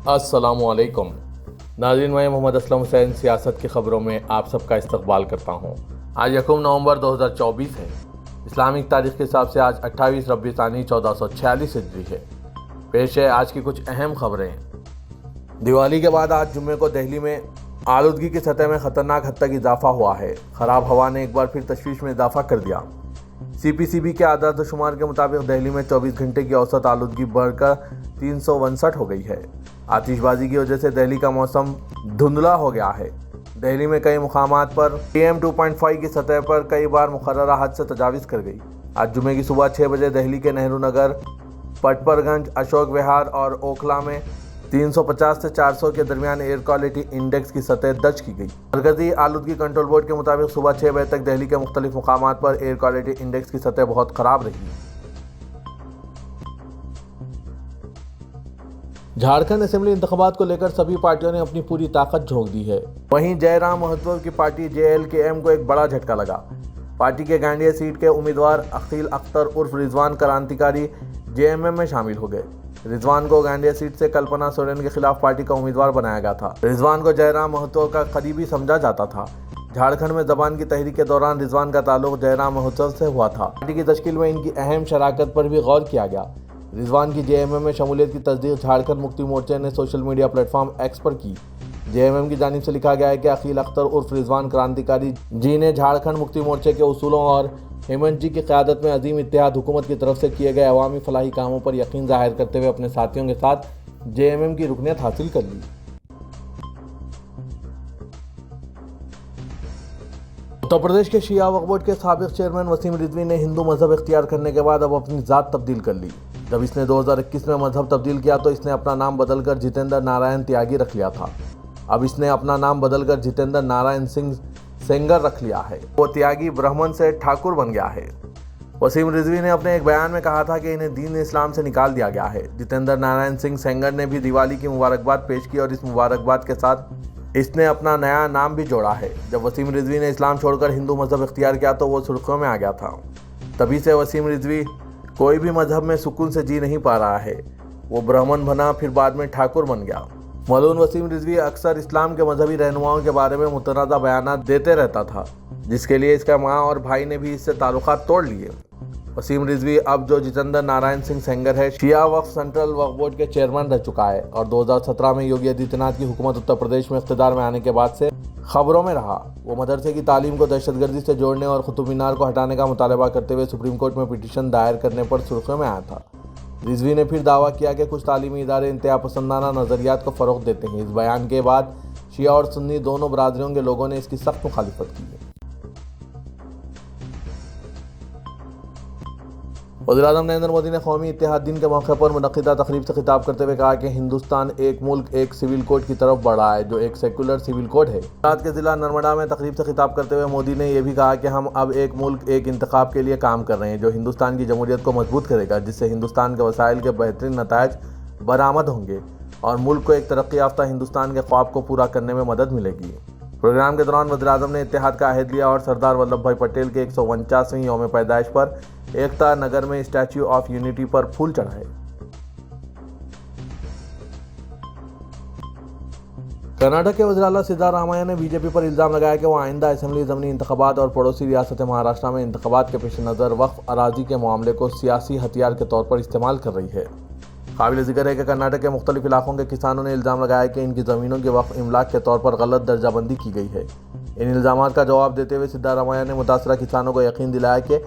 अस्सलामुअलैकुम नाज़रीन, मैं मोहम्मद असलम हुसैन सियासत की ख़बरों में आप सबका इस्तकबाल करता हूँ। आज 1 नवंबर 2024 है। इस्लामिक तारीख के हिसाब से आज 28 रबी तानी 1446 हिजरी है। पेश है आज की कुछ अहम खबरें। दिवाली के बाद आज जुम्मे को दिल्ली में आलूदगी की सतह में ख़तरनाक हद तक इजाफा हुआ है। ख़राब हवा ने एक बार फिर तशवीश में इजाफा कर दिया। CPCB के आदाद शुमार के मुताबिक दिल्ली में 24 घंटे की औसत आलूदगी बढ़कर 359 हो गई है। आतिशबाजी की वजह से दिल्ली का मौसम धुंधला हो गया है। दिल्ली में कई मुकामात पर PM 2.5 की सतह पर कई बार मुकर्ररा हद से तजावीज़ कर गई। आज जुमे की सुबह 6 बजे दिल्ली के नेहरू नगर, पटपरगंज, अशोक विहार और ओखला में 350 से 400 के दरमियान एयर क्वालिटी इंडेक्स की सतह दर्ज की गई। मरकजी आलूदगी कंट्रोल बोर्ड के मुताबिक सुबह 6 बजे तक दिल्ली के मुख्तलिफ मुकामात पर एयर क्वालिटी इंडेक्स की सतह बहुत ख़राब रही। झारखंड असेंबली इंतखाबात को लेकर सभी पार्टियों ने अपनी पूरी ताकत झोंक दी है। वहीं जयराम महतो की पार्टी JLKM को एक बड़ा झटका लगा। पार्टी के गांडिया सीट के उम्मीदवार अकील अख्तर उर्फ रिजवान क्रांतिकारी JMM में शामिल हो गए। रिजवान को गांडिया सीट से कल्पना सोरेन के खिलाफ पार्टी का उम्मीदवार बनाया गया था। रिजवान को जयराम महतो का करीबी समझा जाता था। झारखंड में जबान की तहरीक के दौरान रिजवान का ताल्लुक जयराम महतो से हुआ था। पार्टी की तश्कील में इनकी अहम शराकत पर भी गौर किया गया। रिजवान की JMM में शमूलियत की तस्दीक झारखंड मुक्ति मोर्चे ने सोशल मीडिया प्लेटफॉर्म X पर की। JMM की जानिब से लिखा गया है कि अकील अख्तर उर्फ रिजवान क्रांतिकारी जी ने झारखंड मुक्ति मोर्चे के उसूलों और हेमंत जी की क़यादत में अजीम इत्तेहाद हुकूमत की तरफ से किए गए अवामी फलाही कामों पर यकीन जाहिर करते हुए अपने साथियों के साथ JMM की रुकनियत हासिल कर ली। उत्तर प्रदेश के शिया वक्फ बोर्ड के साबिक चेयरमैन वसीम रिजवी ने हिंदू मजहब इख्तियार करने के बाद अब अपनी ज़ात तब्दील कर ली। जब इसने 2021 में मजहब तब्दील किया तो इसने अपना नाम बदलकर जितेंद्र नारायण त्यागी रख लिया था। अब इसने अपना नाम बदलकर जितेंद्र नारायण सिंह सेंगर रख लिया है। वो त्यागी ब्राह्मण से ठाकुर बन गया है। वसीम रिजवी ने अपने एक बयान में कहा था कि इन्हें दीन इस्लाम से निकाल दिया गया है। जितेंद्र नारायण सिंह सेंगर ने भी दिवाली की मुबारकबाद पेश की और इस मुबारकबाद के साथ इसने अपना नया नाम भी जोड़ा है। जब वसीम रिजवी ने इस्लाम छोड़कर हिंदू मजहब इख्तियार किया तो वो सुर्खियों में आ गया था। तभी से वसीम रिजवी कोई भी मजहब में सुकून से जी नहीं पा रहा है। वो ब्राह्मण बना, फिर बाद में ठाकुर बन गया। मौलून वसीम रिजवी अक्सर इस्लाम के मजहबी रहनुमाओं के बारे में मुतनाज़ा बयानात देते रहता था, जिसके लिए इसका माँ और भाई ने भी इससे ताल्लुकात तोड़ लिए। वसीम रिजवी अब जो जितेंद्र नारायण सिंह सेंगर है, शिया वक्फ सेंट्रल वक्फ बोर्ड के चेयरमैन रह चुका है और 2017 में योगी आदित्यनाथ की हुकूमत उत्तर प्रदेश में इख्तिदार में आने के बाद से खबरों में रहा। वो मदरसे की तालीम को दहशतगर्दी से जोड़ने और कुतुब मीनार को हटाने का मुतालबा करते हुए सुप्रीम कोर्ट में पिटीशन दायर करने पर सुर्खियों में आया था। रिजवी ने फिर दावा किया कि कुछ तालीमी इदारे इंतहा पसंदाना नज़रियात को फ़रोग़ देते हैं। इस बयान के बाद शिया और सुन्नी दोनों बरादरियों के लोगों ने इसकी सख्त मुखालिफत की है। वज़ीर-ए-आज़म नरेंद्र मोदी ने कौमी इत्तेहाद दिन के मौके पर मुनक़िदा तक़रीब से खिताब करते हुए कहा कि हिंदुस्तान एक मुल्क एक सिविल कोड की तरफ बढ़ रहा है, जो एक सेकुलर सिविल कोड है। गुजरात के ज़िला नर्मदा में तक़रीब से खिताब करते हुए मोदी ने यह भी कहा कि हम अब एक मुल्क एक इंतखाब के लिए काम कर रहे हैं, जो हिंदुस्तान की जमहूरियत को मजबूत करेगा, जिससे हिंदुस्तान के वसाइल के बेहतरीन नताइज बरामद होंगे और मुल्क को एक तरक्की याफ्ता हिंदुस्तान के ख्वाब को पूरा करने में मदद मिलेगी। प्रोग्राम के दौरान वज़ीर-ए-आज़म ने इत्तेहाद का अहद लिया और सरदार वल्लभ भाई पटेल के 149वीं यौम पैदाइश पर एकता नगर में स्टैच्यू ऑफ यूनिटी पर फूल चढ़ाए। कर्नाटक के वज़ीर आला सिद्धारामैया ने बीजेपी पर इल्ज़ाम लगाया कि वो आइंदा असेंबली ज़मीनी इंतखाबात और पड़ोसी रियासत महाराष्ट्र में इंतखाबात के पेश नज़र वक्फ अराजी के मामले को सियासी हथियार के तौर पर इस्तेमाल कर रही है। काबिल ज़िक्र है कि कर्नाटक के मुख्तलिफ इलाकों के किसानों ने इल्ज़ाम लगाया कि इनकी ज़मीनों की वक्फ इमलाक के तौर पर गलत दर्जाबंदी की गई है। इन इल्ज़ामात का जवाब देते हुए सिद्धारामैया ने मुतासरा किसानों को यकीन दिलाया कि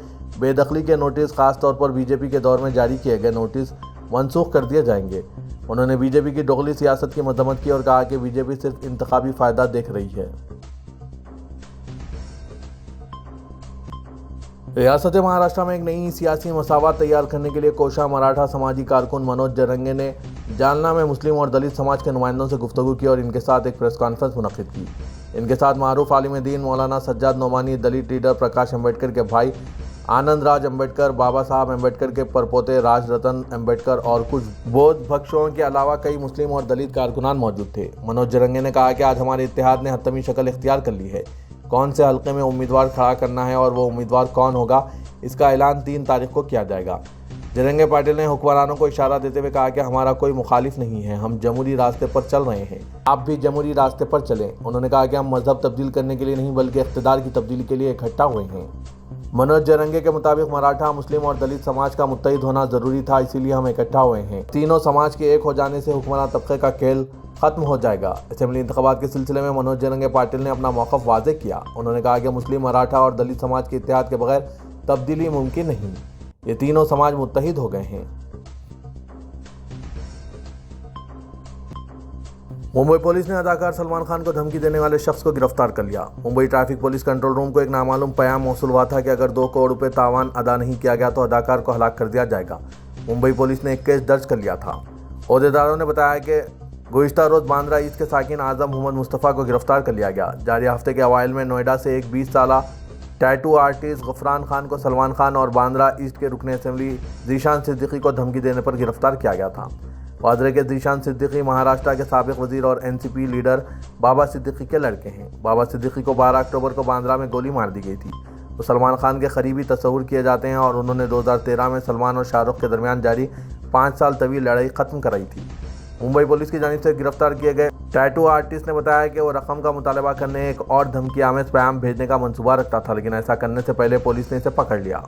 बेदखली के नोटिस खास तौर पर बीजेपी के दौर में जारी किए गए नोटिस मनसूख कर दिए जाएंगे। उन्होंने बीजेपी की दोगली सियासत की मजम्मत की और कहा कि बीजेपी सिर्फ इंतखाबी फ़ायदा देख रही है। रियासत महाराष्ट्र में एक नई सियासी मसावत तैयार करने के लिए कोशा मराठा समाजी कारकुन मनोज जरंगे ने जालना में मुस्लिम और दलित समाज के नुमाइंदों से गुफ्तगू की और इनके साथ एक प्रेस कॉन्फ्रेंस मुनक़िद की। इनके साथ मारूफ आलिम दीन मौलाना सज्जाद नोमानी, दलित लीडर प्रकाश अम्बेडकर के भाई आनंद राज अम्बेडकर, बाबा साहब अम्बेडकर के परपोते राज रतन अम्बेडकर और कुछ बौद्ध भिक्षुओं के अलावा कई मुस्लिम और दलित कारकुनान मौजूद थे। मनोज जरंगे ने कहा कि आज हमारे इत्तेहाद ने हतमी शक्ल इख्तियार कर ली है। कौन से हल्के में उम्मीदवार खड़ा करना है और वो उम्मीदवार कौन होगा, इसका ऐलान 3 तारीख को किया जाएगा। जरंगे पाटिल ने हुक्मरानों को इशारा देते हुए कहा कि हमारा कोई मुखालिफ नहीं है, हम जमहूरी रास्ते पर चल रहे हैं, आप भी जमहूरी रास्ते पर चलें। उन्होंने कहा कि हम मजहब तब्दील करने के लिए नहीं बल्कि इख्तिदार की तब्दीली के लिए इकट्ठा हुए हैं। मनोज जरंगे के मुताबिक मराठा, मुस्लिम और दलित समाज का मुत्तहिद होना जरूरी था, इसीलिए हम इकट्ठा हुए हैं। तीनों समाज के एक हो जाने से हुक्मरान तबके का खेल खत्म हो जाएगा। असेंबली इंतखाबात के सिलसिले में मनोज जरंगे पाटिल ने अपना मौक़िफ़ वाज़ेह किया। उन्होंने कहा कि मुस्लिम, मराठा और दलित समाज के इत्तेहाद के बगैर तब्दीली मुमकिन नहीं, ये तीनों समाज मुत्तहिद हो गए हैं। मुंबई पुलिस ने अदाकार सलमान खान को धमकी देने वाले शख्स को गिरफ्तार कर लिया। Mumbai traffic police control room को एक नामालूम पैगाम मौसूल हुआ था कि अगर 2 करोड़ रुपए तावान अदा नहीं किया गया तो अदाकार को हलाक कर दिया जाएगा। मुंबई पुलिस ने एक केस दर्ज कर लिया था। ओहदेदारों ने बताया कि गुज़िश्ता रोज़ बांद्रा ईस्ट के साकिन आज़म मोहम्मद मुस्तफ़ा को गिरफ्तार कर लिया गया। जारी हफ्ते के अवाइल में नोएडा से एक 20 साला टैटू आर्टिस्ट गफरान खान को सलमान खान और बांद्रा ईस्ट के रुकन असेंबली ज़ीशान सिद्दीकी को धमकी देने पर गिरफ्तार किया गया था। वादरे के ज़ीशान सिद्दीकी महाराष्ट्र के साबिक वजीर और एनसीपी लीडर बाबा सिद्दीकी के लड़के हैं। बाबा सिद्दीकी को 12 अक्टूबर को बांद्रा में गोली मार दी गई थी। वो सलमान खान के करीबी तस्वुर किए जाते हैं और उन्होंने 2013 में सलमान और शाहरुख के दरमियान जारी 5 साल तवील लड़ाई ख़त्म कराई थी। मुंबई पुलिस की जानिब से गिरफ्तार किए गए टैटू आर्टिस्ट ने बताया कि वो रकम का मुतालबा करने एक और धमकी आमेज पैगाम भेजने का मंसूबा रखता था, लेकिन ऐसा करने से पहले पुलिस ने इसे पकड़ लिया।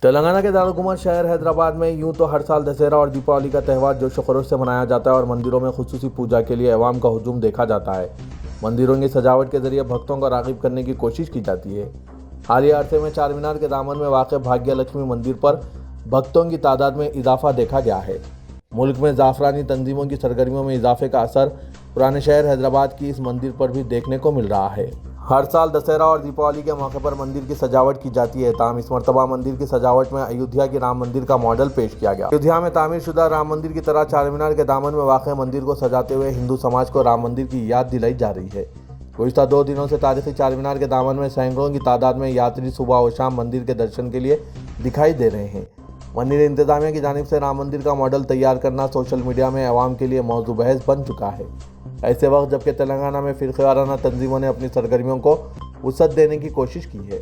तेलंगाना के दारुल शहर हैदराबाद में यूं तो हर साल दशहरा और दीपावली का त्यौहार जोश व खरोश से मनाया जाता है और मंदिरों में खुसूसी पूजा के लिए अवाम का हुजूम देखा जाता है। मंदिरों की सजावट के जरिए भक्तों को राग़िब करने की कोशिश की जाती है। हालिया अरसे में चार मीनार के दामन में वाक़ भाग्य लक्ष्मी मंदिर पर भक्तों की तादाद में इजाफा देखा गया है। मुल्क में जाफरानी तंजीमों की सरगर्मियों में इजाफे का असर पुराने शहर हैदराबाद की इस मंदिर पर भी देखने को मिल रहा है। हर साल दशहरा और दीपावली के मौके पर मंदिर की सजावट की जाती है। ताम इस मरतबा मंदिर की सजावट में अयोध्या के राम मंदिर का मॉडल पेश किया गया। अयोध्या में तामीर शुदा राम मंदिर की तरह चार मीनार के दामन में वाक़ मंदिर को सजाते हुए हिंदू समाज को राम मंदिर की याद दिलाई जा रही है। गुज़िश्ता 2 दिनों से तारीखी चार मीनार के दामन में सैकड़ों की तादाद में यात्री सुबह और शाम मंदिर के दर्शन के लिए दिखाई दे रहे हैं। मंदिर इंतजामिया की जानिब से राम मंदिर का मॉडल तैयार करना सोशल मीडिया में आवाम के लिए मौजू बहस बन चुका है। ऐसे वक्त जबकि तेलंगाना में फ़िरक़ेवाराना तंजीमों ने अपनी सरगर्मियों को वुसअत देने की कोशिश की है,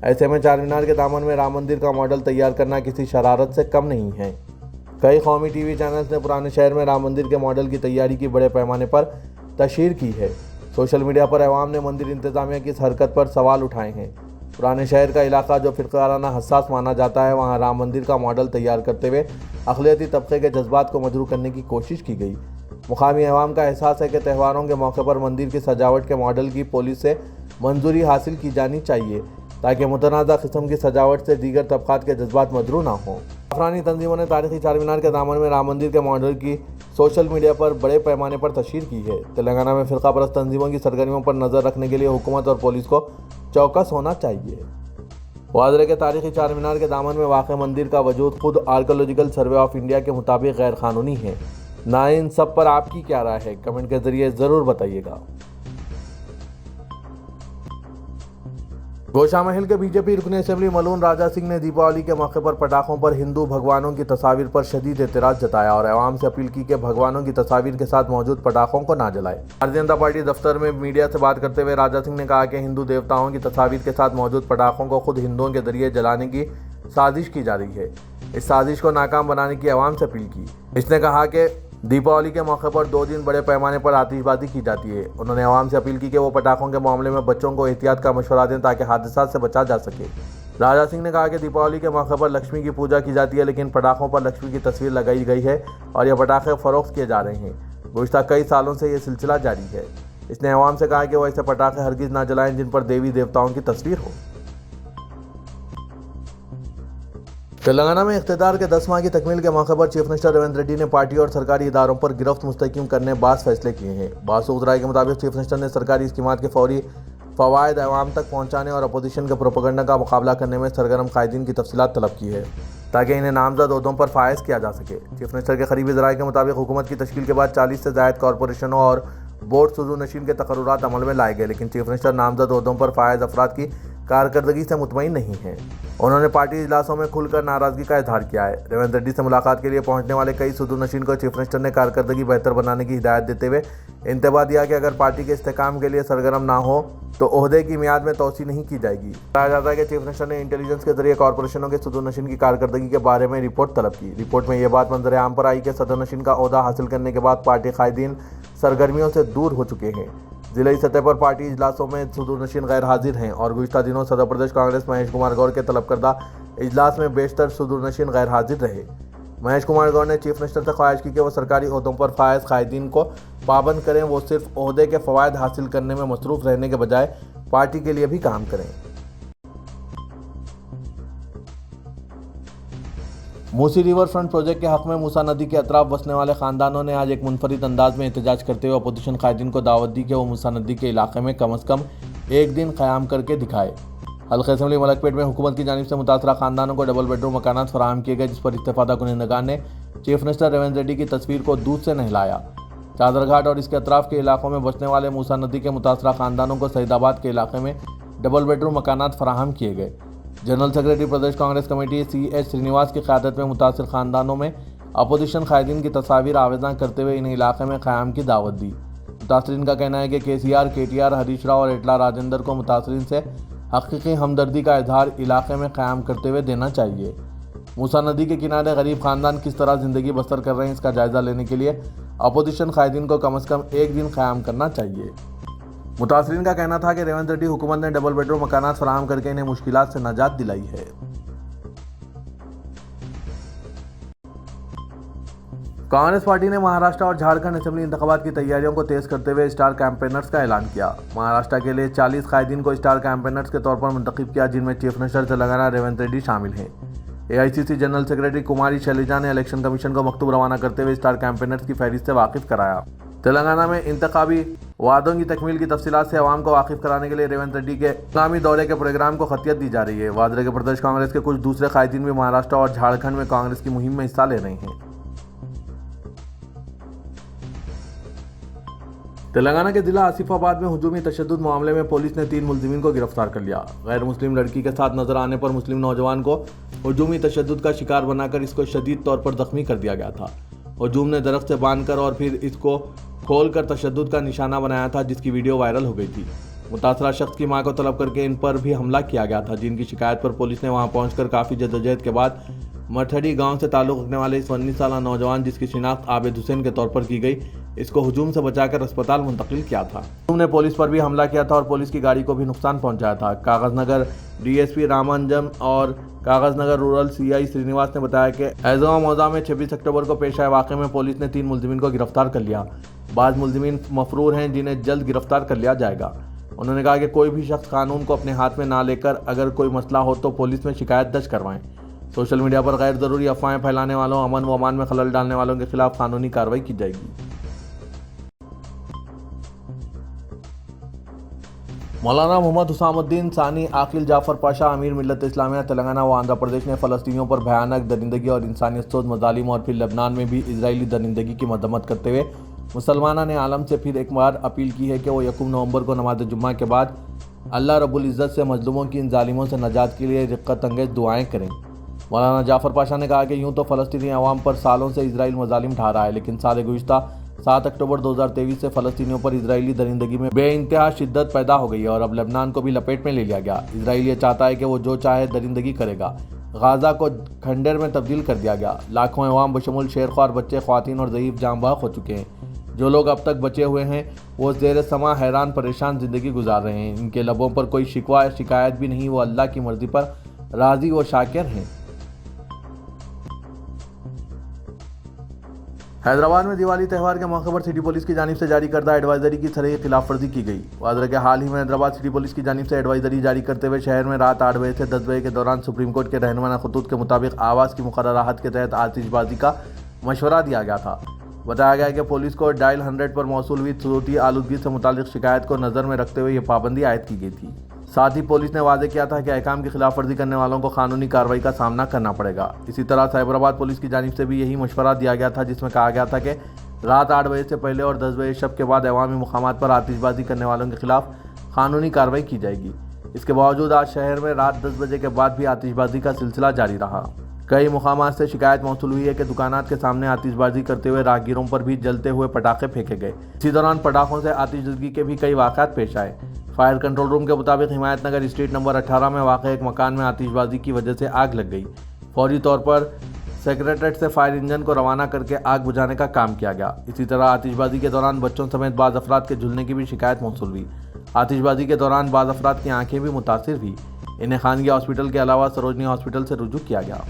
ऐसे में चार मीनार के दामन में राम मंदिर का मॉडल तैयार करना किसी शरारत से कम नहीं है। कई कौमी टीवी चैनल्स ने पुराने शहर में राम मंदिर के मॉडल की तैयारी की बड़े पैमाने पर तशहीर की है। सोशल मीडिया पर अवाम ने मंदिर इंतजामिया की इस हरकत पर सवाल उठाए हैं। पुराने शहर का इलाका जो फ़िरक़ेवाराना हसास माना जाता है, वहाँ राम मंदिर का मॉडल तैयार करते हुए अक़लियती तबके के जज्बात को मजरूह करने की कोशिश की गई। मुकामी अवाम का एहसास है कि त्योहारों के मौके पर मंदिर की सजावट के मॉडल की पुलिस से मंजूरी हासिल की जानी चाहिए ताकि मुतनाज़ा किस्म की सजावट से दीगर तबक़ात के जज्बात मजरूह ना हों। जाफरानी तंजीमों ने तारीखी चार मीनार के दामन में राम मंदिर के मॉडल की सोशल मीडिया पर बड़े पैमाने पर तशहीर की है। तेलंगाना में फ़िरक़ा परस्त तंजीमों की सरगर्मियों पर नज़र रखने के लिए हुकूमत और पुलिस को चौकस होना चाहिए। वादरे के तारीखी चार मीनार के दामन में वाक़ मंदिर का वजूद खुद आर्कियोलॉजिकल सर्वे ऑफ इंडिया के मुताबिक गैर कानूनी है। ना इन सब पर आपकी क्या राय है, कमेंट के जरिए ज़रूर बताइएगा। गोशामहल के बीजेपी रुकन असेंबली मलून राजा सिंह ने दीपावली के मौके पर पटाखों पर हिंदू भगवानों की तस्वीर पर शदीद एतराज़ जताया और अवाम से अपील की कि भगवानों की तस्वीर के साथ मौजूद पटाखों को ना जलाए। भारतीय जनता पार्टी दफ्तर में मीडिया से बात करते हुए राजा सिंह ने कहा कि हिंदू देवताओं की तस्वीर के साथ मौजूद पटाखों को खुद हिंदुओं के जरिए जलाने की साजिश की जा रही है। इस साजिश को नाकाम बनाने की अवाम से अपील की। इसने कहा कि दीपावली के मौके पर 2 दिन बड़े पैमाने पर आतिशबाजी की जाती है। उन्होंने आवाम से अपील की कि वो पटाखों के मामले में बच्चों को एहतियात का मशवरा दें ताकि हादसा से बचा जा सके। राजा सिंह ने कहा कि दीपावली के मौके पर लक्ष्मी की पूजा की जाती है, लेकिन पटाखों पर लक्ष्मी की तस्वीर लगाई गई है और यह पटाखे फ़रोख्त किए जा रहे हैं। गुज़िश्ता कई सालों से ये सिलसिला जारी है। इसने आवाम से कहा कि वो ऐसे पटाखे हरगिज़ ना जलाएं जिन पर देवी देवताओं की तस्वीर हो। तेलंगाना में इख्तिदार के 10 माह की तकमील के मौके पर चीफ मिनिस्टर रेवंत रेड्डी ने पार्टी और सरकारी इदारों पर गिरफ्त मुस्तहकम करने बास फैसले किए हैं। बासूद राय के मुताबिक चीफ मिनिस्टर ने सरकारी स्कीमात के फौरी फ़वाइद अवाम तक पहुँचाने और अपोजिशन के प्रोपेगेंडा का मुकाबला करने में सरगर्म कायदीन की तफसीलात तलब की है ताकि इन्हें नामजद ओहदों पर फायज किया जा सके। चीफ मिनिस्टर के करीबी ज़राए के मुताबिक हुकूमत की तश्कील के बाद 40 से ज़ायद कॉरपोरेशनों और बोर्ड सुजू नशीन के तकर्रुरात अमल में लाए गए, लेकिन चीफ मिनिस्टर नामजद ओहदों पर फायज अफराद की कारकर्दगी से मुतमईन नहीं है। उन्होंने पार्टी इजलासों में खुलकर नाराजगी का इजहार किया है। रेवंत रेड्डी से मुलाकात के लिए पहुंचने वाले कई सुदू नशीन को चीफ मिनिस्टर ने कारकर्दगी बेहतर बनाने की हिदायत देते हुए इंतबाह दिया कि अगर पार्टी के इस्तेहकाम के लिए सरगर्म ना हो तो ओहदे की मियाद में तोसी नहीं की जाएगी। बताया जाता है कि चीफ मिनिस्टर ने इंटेलिजेंस के जरिए कॉरपोरेशनों के सदरनशीन की कारकर्दगी के बारे में रिपोर्ट तलब की। रिपोर्ट में यह बात मंजर आम पर आई कि सदरनशीन का ओहदा हासिल करने के बाद पार्टी कायदीन सरगर्मियों से दूर हो चुके हैं। जिलाई सतह पर पार्टी इजलासों में सदरनशीन गैर हाजिर हैं और गुज़िश्ता दिनों सदर प्रदेश कांग्रेस महेश कुमार गौर के तलब करदा इजलास में बेशतर सदरनशीन गैर हाजिर रहे। महेश कुमार गौर ने चीफ मिनिस्टर से ख्वाहिश की कि वो सरकारी ओहदों पर फायज कायदीन को पाबंद करें। वो सिर्फ ओहदे के फ़वायद हासिल करने में मसरूफ़ रहने के बजाय पार्टी के लिए भी काम करें। मूसी रिवर फ्रंट प्रोजेक्ट के हक़ में मूसा नदी के अतराफ बसने वाले ख़ानदानों ने आज एक मुनफरिद अंदाज में एहतजाज करते हुए अपोजिशन कायदीन को दावत दी कि वो मूसा नदी के इलाके में कम अज़ कम एक दिन क़याम करके दिखाए। हल्का असम्बली मलकपेट में हुकूमत की जानिब से मुतासरा ख़ानदानों को डबल बेडरूम मकानात फराहम किए गए, जिस पर इस्तेफ़ादा कुनिंदगान ने चीफ मिनिस्टर रेवंत रेड्डी की तस्वीर को दूध से नहलाया। चादरघाट और इसके अतराफ के इलाकों में बसने वाले मूसा नदी के मुतासरा ख़ानदानों को सईदाबाद के इलाके में डबल बेडरूम मकानात फराहम किए गए। जनरल सेक्रेटरी प्रदेश कांग्रेस कमेटी CH श्रीनिवास की क़यादत में मुतासर ख़ानदानों में अपोजिशन कायदीन की तस्वीर आवेदन करते हुए इन इलाके में क़याम की दावत दी। मुतासरीन का कहना है कि KCR, KTR, हरीश राव और एटला राजेंद्र को मुतासरीन से हकीकी हमदर्दी का इजहार इलाके में क़याम करते हुए देना चाहिए। मूसा नदी के किनारे गरीब ख़ानदान किस तरह ज़िंदगी बसर कर रहे हैं, इसका जायज़ा लेने के लिए अपोजिशन कायदीन को कम अज़ कम एक दिन क़याम करना चाहिए। मुतासरीन का कहना था कि रेवंत रेड्डी हुकूमत ने डबल बेडरूम मकानात फराहम करके इन्हें मुश्किलात से निजात दिलाई है। कांग्रेस पार्टी ने महाराष्ट्र और झारखंड असेंबली इंतखाबात की तैयारियों को तेज करते हुए स्टार कैंपेनर्स का ऐलान किया। महाराष्ट्र के लिए 40 कायदीन को स्टार कैंपेनर्स के तौर पर मुंतखब किया, जिनमें चीफ मिनिस्टर तेलंगाना रेवंत रेड्डी शामिल हैं। AICC जनरल सेक्रेटरी कुमारी शैलजा ने इलेक्शन कमीशन को मकतूब रवाना करते हुए स्टार कैंपेनर्स की फहरिस्त से वाकिफ कराया। तेलंगाना में इंतखाबी वादों की तकमील की तफसीलात से अवाम को वाकिफ कराने के लिए रेवंत रेड्डी के इस्लामी दौरे के प्रोग्राम को खतियत दी जा रही है। वादरे के प्रदेश कांग्रेस के कुछ दूसरे कायदीन भी महाराष्ट्र और झारखंड में कांग्रेस की मुहिम में हिस्सा ले रहे हैं। तेलंगाना के जिला आसिफाबाद में हुजूमी तशद्दुद मामले में पुलिस ने 3 मुलजिमीन को गिरफ्तार कर लिया। गैर मुस्लिम लड़की के साथ नजर आने पर मुस्लिम नौजवान को हुजूमी तशद्दुद का शिकार बनाकर इसको शदीद तौर पर जख्मी कर दिया गया था। हुजूम ने दरख्त से बांधकर और फिर इसको खोलकर तशद्दुद का निशाना बनाया था, जिसकी वीडियो वायरल हो गई थी। मुतासरा शख्स की मां को तलब करके इन पर भी हमला किया गया था, जिनकी शिकायत पर पुलिस ने वहां पहुंचकर काफ़ी जद्दोजहद के बाद मठड़ी गांव से ताल्लुक़ रखने वाले इस 19 साला नौजवान, जिसकी शिनाख्त आबिद हुसैन के तौर पर की गई, इसको हुजूम से बचाकर अस्पताल मुंतकिल किया था। हुजूम ने पुलिस पर भी हमला किया था और पुलिस की गाड़ी को भी नुकसान पहुंचाया था। कागजनगर DSP रामांजम और कागजनगर रूरल CI श्रीनिवास ने बताया कि ऐज़वा मौजा में 26 अक्टूबर को पेश आए वाक़े में पुलिस ने 3 मुलजिमीन को गिरफ्तार कर लिया। बाद मुलजिमीन मफरूर हैं, जिन्हें जल्द गिरफ्तार कर लिया जाएगा। उन्होंने कहा कि कोई भी शख्स कानून को अपने हाथ में ना लेकर अगर कोई मसला हो तो पुलिस में शिकायत दर्ज करवाएं। सोशल मीडिया पर गैर ज़रूरी अफवाहें फैलाने वालों, अमन व अमान में खलल डालने वालों के खिलाफ कानूनी कार्रवाई की जाएगी। मौलाना मोहम्मद हुसामुद्दीन सानी आकिल जाफर पाशा अमीर मिल्लत इस्लामिया तेलंगाना व आंध्र प्रदेश ने फ़लस्तीनियों पर भयानक दरिंदगी और इंसानियत सोच मज़ालिम और फिर लेबनान में भी इजरायली दरिंदगी की मजम्मत करते हुए मुसलमाना ने आलम से फिर एक बार अपील की है कि वो 1 नवंबर को नमाज जुम्मा के बाद अल्लाह रब्बुल इज़्ज़त से मजलूमों की इन जालिमों से नजात के लिए रिक्कत अंगेज़ दुआएँ करें। मौलाना जाफ़र पाशा ने कहा कि यूँ तो फ़लस्तीनी अवाम पर सालों से इजराइल मज़ालिम ढा रहा है, लेकिन साल गुज़िश्ता 7 अक्टूबर 2023 से फ़लस्तीनियों पर इजरायली दरिंदगी में बेइंतहा शिद्दत पैदा हो गई है और अब लेबनान को भी लपेट में ले लिया गया। इजराइल ये चाहता है कि वो जो चाहे दरिंदगी करेगा। गाज़ा को खंडर में तब्दील कर दिया गया। लाखों अवाम बशमुल शेरख्वार बच्चे, ख्वातीन और ज़ईफ़ जाँ बहक हो चुके हैं। जो लोग अब तक बचे हुए हैं वो ज़ेर समा हैरान परेशान ज़िंदगी गुजार रहे हैं। इनके लबों पर कोई शिकवा शिकायत भी नहीं, वो अल्लाह की मर्ज़ी पर राज़ी व शाकिर हैं। हैदराबाद में दिवाली त्यौहार के मौके पर सिटी पुलिस की जानिब से जारी करदा एडवाइजरी की सरेह खिलाफ वर्जी की गई। वादरा के हाल ही में हैदराबाद सिटी पुलिस की जानिब से एडवाइजरी जारी करते हुए शहर में रात 8 बजे से 10 बजे के दौरान सुप्रीम कोर्ट के रहनुमा खतूत के मुताबिक आवाज़ की मुकर्रराहत के तहत आतिशबाजी का मशवरा दिया गया था। बताया गया कि पुलिस को डायल 100 पर मौसूल हुई सूरती आलूदगी से मुतालिक शिकायत को नज़र में रखते हुए ये पाबंदी आयद की गई थी। साथ ही पुलिस ने वादे किया था कि अहकाम की खिलाफ वर्जी करने वालों को कानूनी कार्रवाई का सामना करना पड़ेगा। इसी तरह साइबराबाद पुलिस की जानिब से भी यही मशवरा दिया गया था, जिसमें कहा गया था कि रात 8 बजे से पहले और 10 बजे शब के बाद अवामी मुकामात पर आतिशबाजी करने वालों के खिलाफ कानूनी कार्रवाई की जाएगी। इसके बावजूद आज शहर में रात 10 बजे के बाद भी आतिशबाजी का सिलसिला जारी रहा। कई मुकामात से शिकायत मौसूल हुई है कि दुकानात के सामने आतिशबाजी करते हुए राहगीरों पर भी जलते हुए पटाखे फेंके गए। इसी दौरान पटाखों से आतिशबाजी के भी कई वाक़यात पेश आए। फायर कंट्रोल रूम के मुताबिक हिमायतनगर स्ट्रीट नंबर 18 में वाक़ एक मकान में आतिशबाजी की वजह से आग लग गई। फौरी तौर पर सेक्रेटरीट से फायर इंजन को रवाना करके आग बुझाने का काम किया गया। इसी तरह आतिशबाजी के दौरान बच्चों समेत बाज़ अफराद के झुलने की भी शिकायत मौसूल हुई। आतिशबाजी के दौरान बाज़ अफराद की आंखें भी मुतासिर हुई। इन्हें खानगी हॉस्पिटल के अलावा सरोजनी हॉस्पिटल से रुजू किया गया।